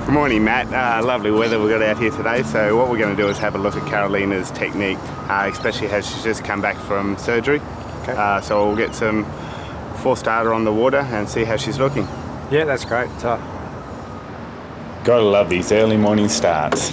Good morning, Matt. Lovely weather we've got out here today. So what we're going to do is have a look at Carolina's technique, especially as she's just come back from surgery. Okay. So we'll get some full starter on the water and see how she's looking. Yeah, that's great. Gotta love these early morning starts.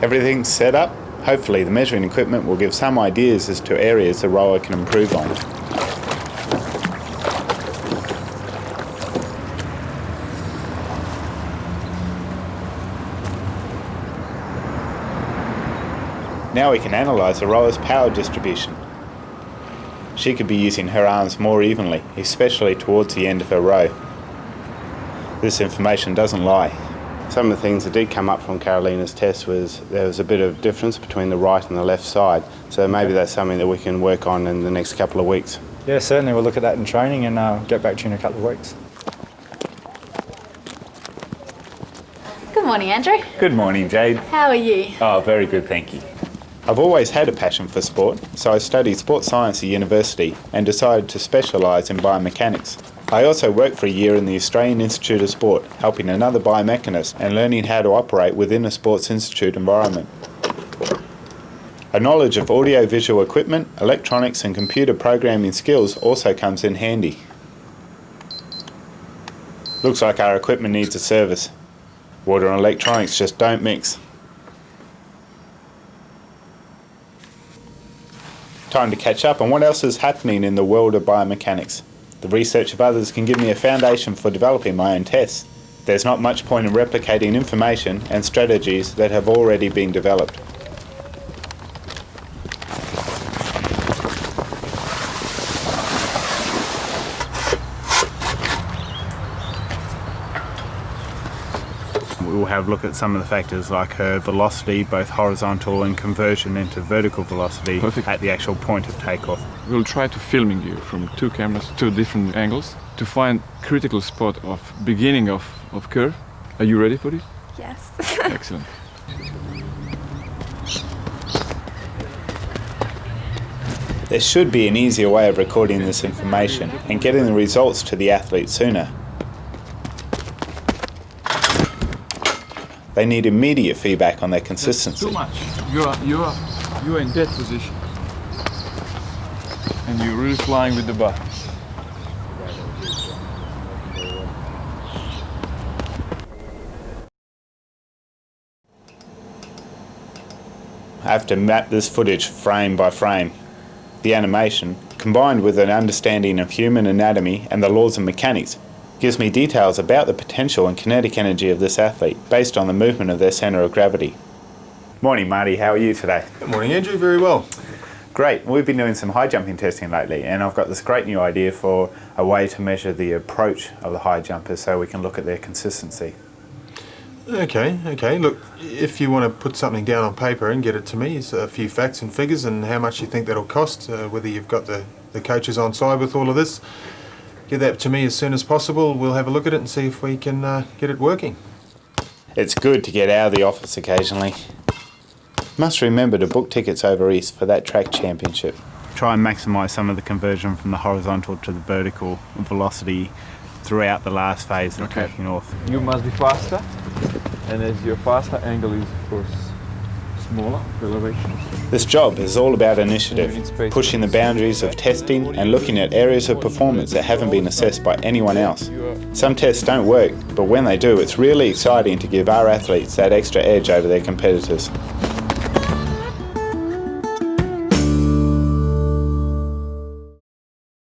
Everything's set up. Hopefully the measuring equipment will give some ideas as to areas the rower can improve on. Now we can analyse the rower's power distribution. She could be using her arms more evenly, especially towards the end of her row. This information doesn't lie. Some of the things that did come up from Carolina's test was there was a bit of difference between the right and the left side. So maybe that's something that we can work on in the next couple of weeks. Yeah, certainly. We'll look at that in training and get back to you in a couple of weeks. Good morning, Andrew. Good morning, Jade. How are you? Oh, very good, thank you. I've always had a passion for sport, so I studied sports science at university and decided to specialise in biomechanics. I also worked for a year in the Australian Institute of Sport, helping another biomechanist and learning how to operate within a sports institute environment. A knowledge of audio-visual equipment, electronics and computer programming skills also comes in handy. Looks like our equipment needs a service. Water and electronics just don't mix. Time to catch up on what else is happening in the world of biomechanics. The research of others can give me a foundation for developing my own tests. There's not much point in replicating information and strategies that have already been developed. We'll have a look at some of the factors like her velocity, both horizontal and conversion into vertical velocity. Perfect. At the actual point of takeoff. We'll try to filming you from two cameras, two different angles, to find critical spot of beginning of curve. Are you ready for this? Yes. Excellent. There should be an easier way of recording this information and getting the results to the athlete sooner. They need immediate feedback on their consistency. Too much. You're in dead position, and you're really flying with the bar. I have to map this footage frame by frame. The animation, combined with an understanding of human anatomy and the laws of mechanics, gives me details about the potential and kinetic energy of this athlete based on the movement of their centre of gravity. Morning, Marty. How are you today? Good morning, Andrew. Very well. Great. We've been doing some high jumping testing lately, and I've got this great new idea for a way to measure the approach of the high jumpers so we can look at their consistency. Okay. Look, if you want to put something down on paper and get it to me, it's a few facts and figures and how much you think that'll cost, whether you've got the coaches on side with all of this. Get that to me as soon as possible. We'll have a look at it and see if we can get it working. It's good to get out of the office occasionally. Must remember to book tickets over east for that track championship. Try and maximise some of the conversion from the horizontal to the vertical velocity throughout the last phase of taking off. You must be faster, and as your faster, angle is of course smaller elevation. This job is all about initiative, pushing the boundaries of testing and looking at areas of performance that haven't been assessed by anyone else. Some tests don't work, but when they do, it's really exciting to give our athletes that extra edge over their competitors.